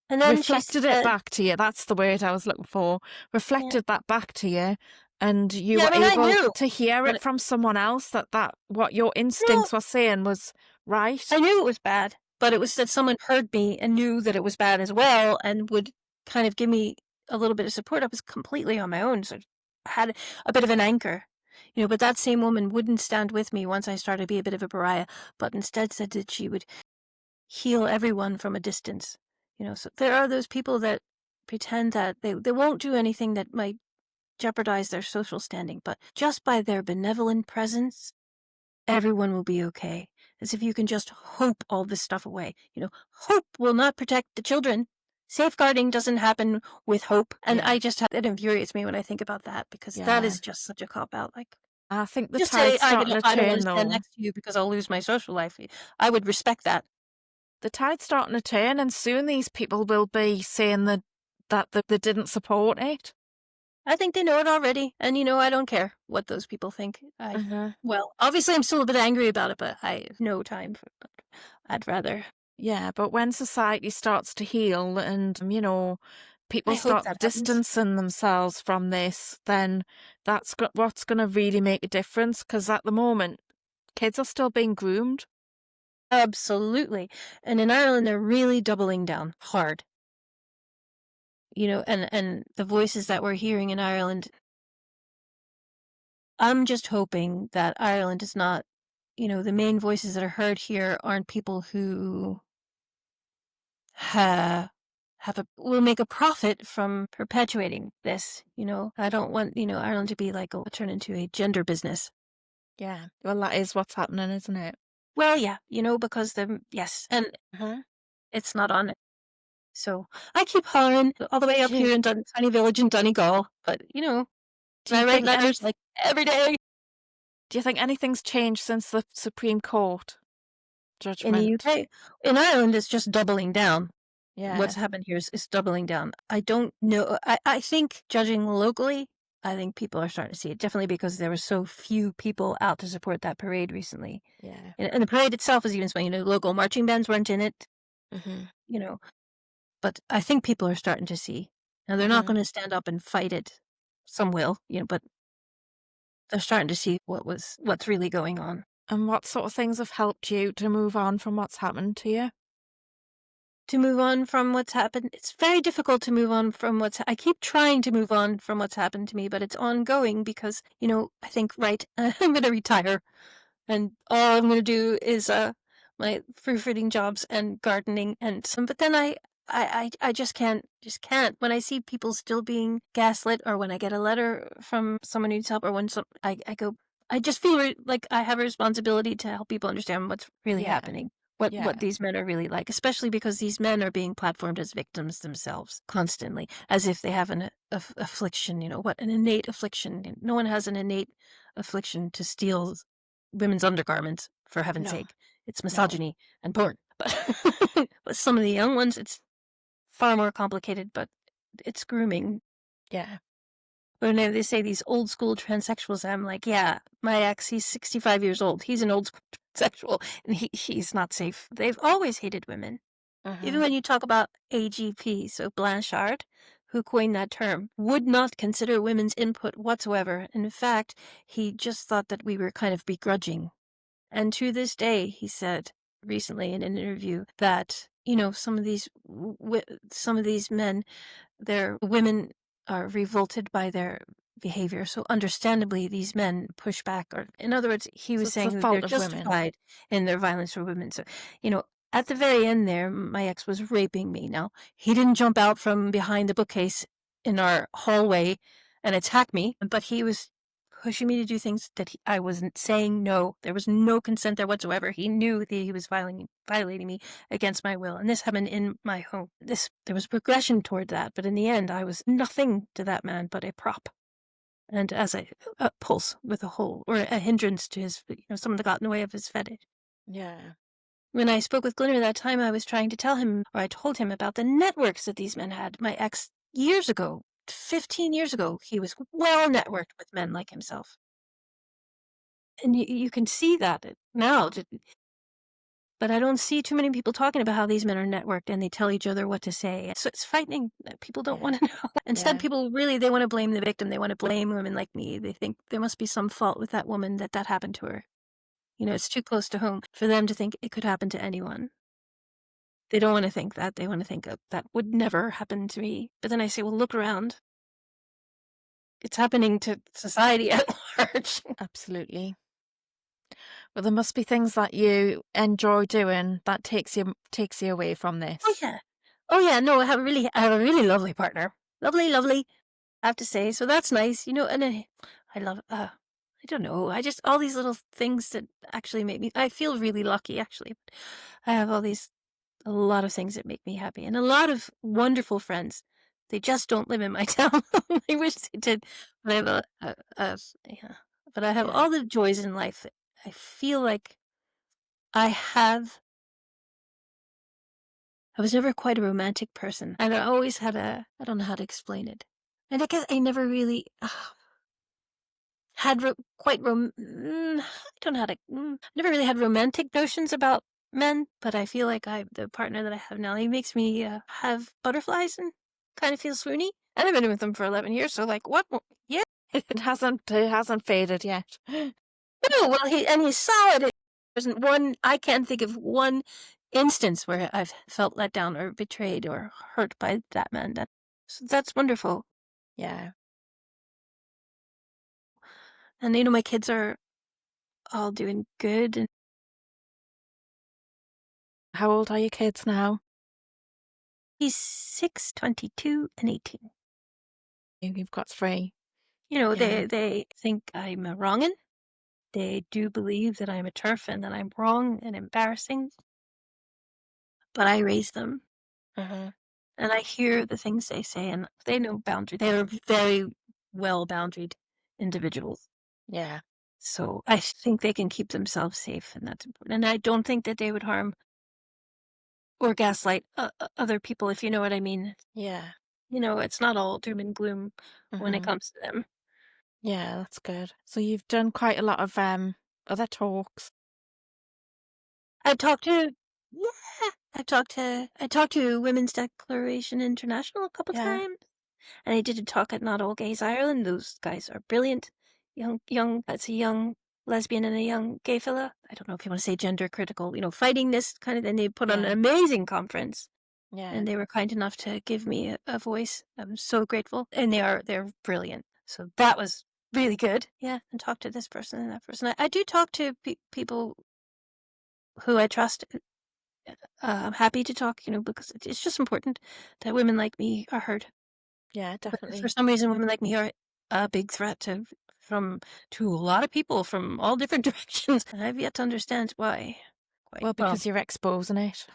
And then she reflected it said, back to you. That's the word I was looking for. yeah, Reflected that back to you, and you yeah, were I mean, I able knew, to hear but it from someone else that what your no, instincts were saying was right. I knew it was bad, but it was that someone heard me and knew that it was bad as well and would kind of give me a little bit of support. I was completely on my own, so I had a bit of an anchor. But that same woman wouldn't stand with me once I started to be a bit of a pariah, but instead said that she would heal everyone from a distance. So there are those people that pretend that they won't do anything that might jeopardize their social standing, but just by their benevolent presence, everyone will be okay. As if you can just hope all this stuff away. Hope will not protect the children. Safeguarding doesn't happen with hope. And Yeah, it infuriates me when I think about that, because that yeah. is just such a cop out. Like, I think the just say, tide's starting to I don't want turn to stand though. next to you because I'll lose my social life. I would respect that. The tide's starting to turn, and soon these people will be saying that they didn't support it. I think they know it already. And, I don't care what those people think. Uh-huh. Well, obviously I'm still a bit angry about it, but I have no time for it. I'd rather. Yeah, but when society starts to heal and, people I hope start that happens. distancing themselves from this, then that's what's going to really make a difference. Because at the moment, kids are still being groomed. Absolutely. And in Ireland, they're really doubling down hard. And the voices that we're hearing in Ireland, I'm just hoping that Ireland is not, the main voices that are heard here aren't people who ha will make a profit from perpetuating this. I don't want, Ireland to be like, turn into a gender business. Yeah. Well, that is what's happening, isn't it? Well, yeah, because yes, and Uh-huh. it's not on it. So I keep hollering all the way up Do you, here in tiny village in Donegal, but do and you I write think letters like every day. do you think anything's changed since the Supreme Court In the judgment? UK. In Ireland, it's just doubling down. Yeah. What's happened here is doubling down. I don't know. I think, judging locally, I think people are starting to see it, definitely because there were so few people out to support that parade recently. Yeah. And the parade itself was even small. Local marching bands weren't in it, Mm-hmm. you know. But I think people are starting to see. Now, they're not Mm-hmm. going to stand up and fight it. Some will, but they're starting to see what's really going on. And what sort of things have helped you to move on from what's happened to you? To move on from what's happened, it's very difficult to move on from I keep trying to move on from what's happened to me, but it's ongoing because, I think, right, I'm going to retire, and all I'm going to do is my proofreading jobs and gardening and some. But then I just can't. When I see people still being gaslit, or when I get a letter from someone who needs help, or when I go, I just feel like I have a responsibility to help people understand what's really Yeah. happening. Yeah. What these men are really like, especially because these men are being platformed as victims themselves constantly, as if they have an affliction, an innate affliction. No one has an innate affliction to steal women's undergarments, for heaven's No. sake. It's No. misogyny and porn. But some of the young ones, it's far more complicated, but it's grooming. Yeah. When they say these old school transsexuals, I'm like, yeah, my ex, he's 65 years old. He's an old school transsexual, and he's not safe. They've always hated women. Even Uh-huh. when you talk about AGP, so Blanchard, who coined that term, would not consider women's input whatsoever. In fact, he just thought that we were kind of begrudging. And to this day, he said recently in an interview that, some of these men, their women are revolted by behavior. So understandably, these men push back. Or in other words, he So was it's the saying that they're fault of women. justified in their violence for women. So, at the very end there, my ex was raping me. Now, he didn't jump out from behind the bookcase in our hallway and attack me, but he was pushing me to do things that I wasn't saying no. There was no consent there whatsoever. He knew that he was violating me against my will. And this happened in my home. There was progression toward that, but in the end, I was nothing to that man but a prop. And as a pulse with a hole, or a hindrance to his, someone that got in the way of his fetish. Yeah. When I spoke with Glinner that time, I was trying to tell him, or I told him about the networks that these men had. My ex, years ago, 15 years ago, he was well networked with men like himself. And you can see that now. But I don't see too many people talking about how these men are networked and they tell each other what to say. So it's frightening that people don't want to know. Instead, people really, they want to blame the victim. They want to blame women like me. They think there must be some fault with that woman that happened to her. It's too close to home for them to think it could happen to anyone. They don't want to think that. They want to think that would never happen to me. But then I say, well, look around. It's happening to society at large. Absolutely. Well, there must be things that you enjoy doing that takes you away from this. Oh yeah. No, I have a really lovely partner. Lovely, I have to say. So that's nice, and I love. I don't know. I just all these little things that actually make me. I feel really lucky, actually. I have a lot of things that make me happy, and a lot of wonderful friends. They just don't live in my town. I wish they did. But I have yeah. But I have all the joys in life. I feel like I was never quite a romantic person, and I always had I don't know how to explain it. And I guess I never really had I don't know how to. Never really had romantic notions about men, but I feel like the partner that I have now, he makes me have butterflies and kind of feel swoony. And I've been with him for 11 years, so like, what? Yeah. It hasn't faded yet. No, well, he's solid. There isn't one. I can't think of one instance where I've felt let down or betrayed or hurt by that man. So that's wonderful. Yeah. And my kids are all doing good. And How old are your kids now? he's 6, 22, and 18. You've got 3. They think I'm a wrong'un. They do believe that I'm a turf and that I'm wrong and embarrassing. But I raised them. Uh-huh. And I hear the things they say, and they know boundary. They are very well boundaried individuals. Yeah. So I think they can keep themselves safe, and that's important. And I don't think that they would harm or gaslight other people, if you know what I mean. Yeah. It's not all doom and gloom when it comes to them. Yeah, that's good. So you've done quite a lot of other talks. I've talked to, I talked to Women's Declaration International a couple times, and I did a talk at Not All Gays Ireland. Those guys are brilliant. That's a young lesbian and a young gay fella. I don't know if you want to say gender critical, fighting this kind of thing. They put on an amazing conference. Yeah. And they were kind enough to give me a voice. I'm so grateful. And they're brilliant. So that was really good. Yeah. And talk to this person and that person. I do talk to people who I trust. I'm happy to talk, because it's just important that women like me are heard. Yeah, definitely. But for some reason, women like me are a big threat to a lot of people from all different directions. And I've yet to understand why. Well, because you're exposing it.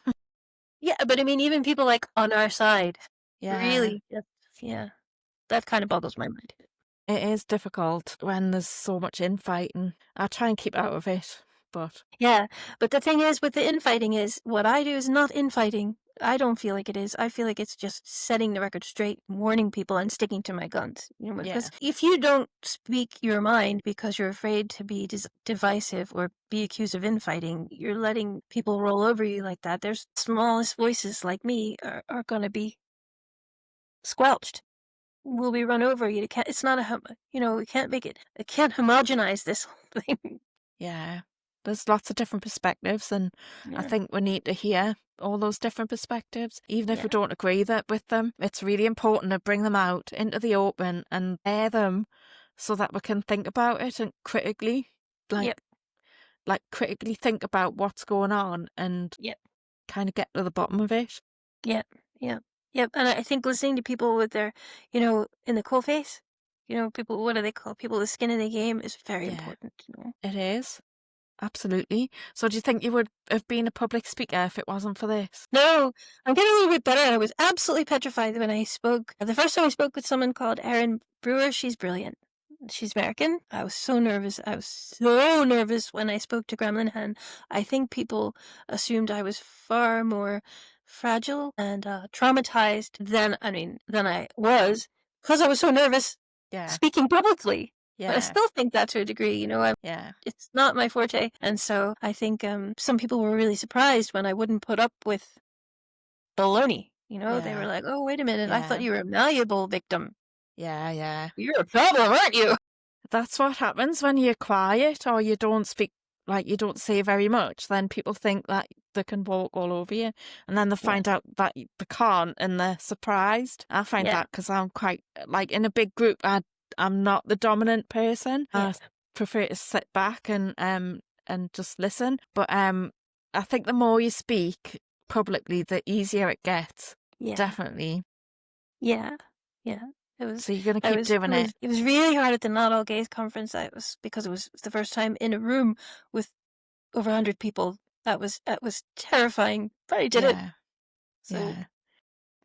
Yeah, but I mean, even people like on our side, really, that kind of boggles my mind. It is difficult when there's so much infighting. I try and keep out of it, but... Yeah, but the thing is with the infighting is, what I do is not infighting. I don't feel like it is. I feel like it's just setting the record straight, warning people, and sticking to my guns. Because if you don't speak your mind because you're afraid to be divisive or be accused of infighting, you're letting people roll over you like that. There's smallest voices like me are going to be squelched. Will be run over. You can't. It's not we can't make it. I can't homogenize this whole thing. Yeah. There's lots of different perspectives, and I think we need to hear all those different perspectives, even if we don't agree with them. It's really important to bring them out into the open and air them so that we can think about it and critically, Yep. like critically think about what's going on and Yep. kind of get to the bottom of it. Yep. Yep. Yep. And I think listening to people with their, in the coal face, people, what do they call people with skin in the game is very Yeah. important. It is. Absolutely. So do you think you would have been a public speaker if it wasn't for this? No, I'm getting a little bit better. I was absolutely petrified when I spoke. The first time I spoke with someone called Erin Brewer, she's brilliant. She's American. I was so nervous. I was so nervous when I spoke to Gremlin Hen. I think people assumed I was far more fragile and traumatized than I was because I was so nervous Yeah. speaking publicly. But I Yeah. still think that to a degree, Yeah. it's not my forte. And so I think some people were really surprised when I wouldn't put up with baloney. They were Yeah. like, oh, wait a minute. I thought Yeah. you were a malleable victim. Yeah. Yeah. You're a problem, aren't you? That's what happens when you're quiet or you don't speak, like you don't say very much. Then people think that they can walk all over you, and then they Yeah. find out that they can't, and they're surprised. I find Yeah. that because I'm quite like in a big group. I'm not the dominant person. Yeah. I prefer to sit back and just listen. But I think the more you speak publicly, the easier it gets. Yeah. Definitely. Yeah. Yeah. It was. So you're gonna I keep was. doing it. It was really hard at the Not All Gays conference. Because it was the first time in a room with over 100 people. That was terrifying, but I did it. Yeah. So Yeah.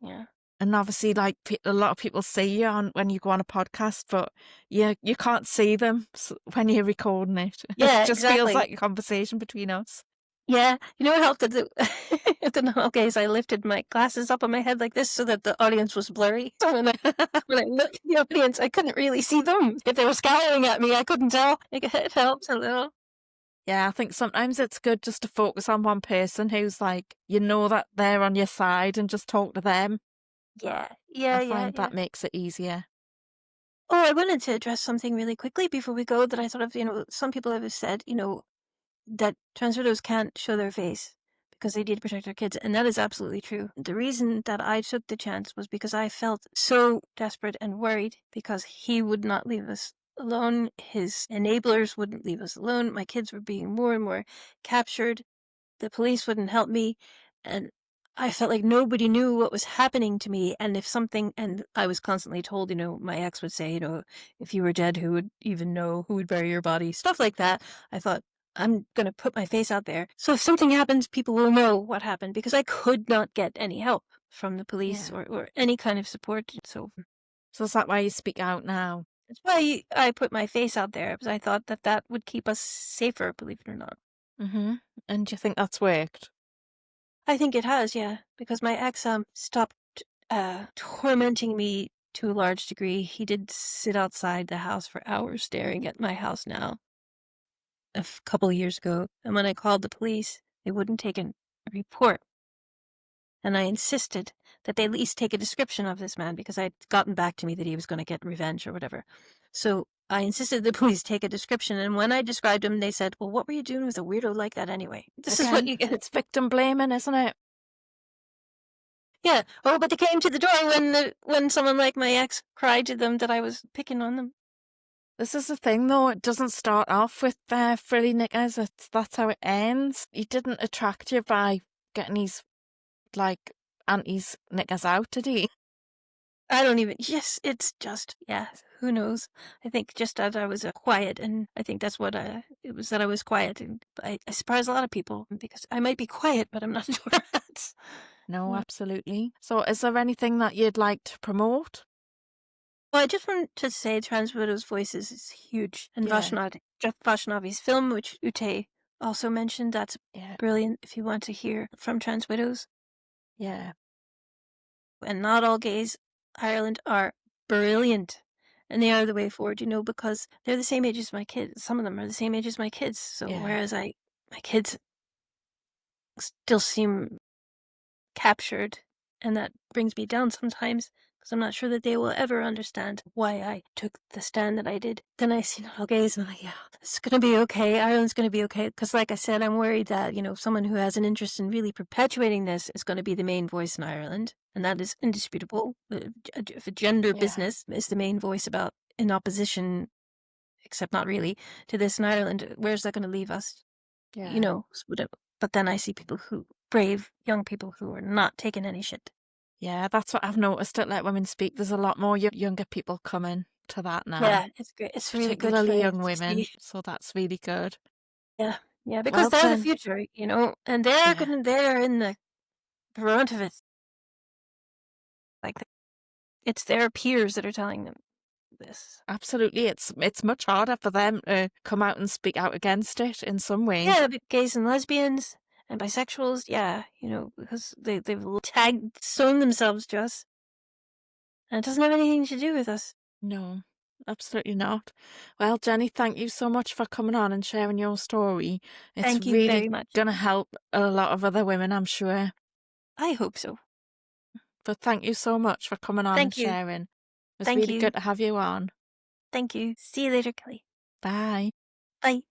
yeah. And obviously, like a lot of people see you on when you go on a podcast, but you can't see them when you're recording it. Yeah, It just feels exactly. like a conversation between us. Yeah, what helped at the at the Not All Gays, I lifted my glasses up on my head like this so that the audience was blurry. So when I looked at the audience, I couldn't really see them. If they were scowling at me, I couldn't tell. It helped a little. Yeah, I think sometimes it's good just to focus on one person who's like, that they're on your side and just talk to them. Yeah, I yeah. find that makes it easier. Oh, I wanted to address something really quickly before we go that I thought of, some people have said, that trans widows can't show their face because they need to protect their kids, and that is absolutely true. The reason that I took the chance was because I felt so desperate and worried because he would not leave us alone. His enablers wouldn't leave us alone. My kids were being more and more captured. The police wouldn't help me, and I felt like nobody knew what was happening to me. And and I was constantly told, my ex would say, if you were dead, who would even know? Who would bury your body? Stuff like that. I thought, I'm going to put my face out there. So if something happens, people will know what happened because I could not get any help from the police or any kind of support. So is that why you speak out now? that's why I put my face out there because I thought that would keep us safer, believe it or not. Mm-hmm. And do you think that's worked? I think it has, yeah, because my ex stopped tormenting me to a large degree. He did sit outside the house for hours staring at my house now a couple of years ago, and when I called the police, they wouldn't take a report. And I insisted that they at least take a description of this man because I'd gotten back to me that he was going to get revenge or whatever. So I insisted the police take a description, and when I described him, they said, well, what were you doing with a weirdo like that anyway? This is what you get. It's victim blaming, isn't it? Yeah. Oh, but they came to the door when someone like my ex cried to them that I was picking on them. This is the thing, though. It doesn't start off with frilly knickers. That's how it ends. He didn't attract you by getting his, auntie's knickers out, did he? I don't even. Yes, it's just. Yeah. Who knows? I think just that I was quiet, and I think that's what it was, that I was quiet, and I surprised a lot of people because I might be quiet, but I'm not sure that's. No, absolutely. So is there anything that you'd like to promote? Well, I just want to say Trans Widow's Voices is huge. And Jeff Vashnavi's film, which Ute also mentioned, that's brilliant if you want to hear from Trans Widows. Yeah. And Not All Gays Ireland are brilliant. And they are the way forward, because they're the same age as my kids. Some of them are the same age as my kids. So whereas my kids still seem captured, and that brings me down sometimes because I'm not sure that they will ever understand why I took the stand that I did. Then I see Not All Gays and I'm like, yeah, it's going to be okay. Ireland's going to be okay. Because like I said, I'm worried that, someone who has an interest in really perpetuating this is going to be the main voice in Ireland. And that is indisputable. If a gender business is the main voice in opposition except not really, to this in Ireland. Where's that going to leave us? You Yeah. know, but then I see brave young people who are not taking any shit. Yeah, that's what I've noticed at Let Women Speak. There's a lot more younger people coming to that now, Yeah, it's great. It's really good particularly to young women. see. So that's really good. Yeah, yeah, because Well, they're the Jen, future, you know, and yeah, they're in the brunt of it. Like it's their peers that are telling them this. absolutely. It's much harder for them to come out and speak out against it in some ways. Yeah, but gays and lesbians and bisexuals, yeah, you know, because they've sewn themselves to us, and it doesn't have anything to do with us. No, absolutely not. Well, Jenny, thank you so much for coming on and sharing your story. It's Thank you really very much. going to help a lot of other women, I'm sure. I hope so. But thank you so much for coming on and Thank you. sharing. It was Thank really you. good to have you on. Thank you. See you later, Kelly. Bye. Bye.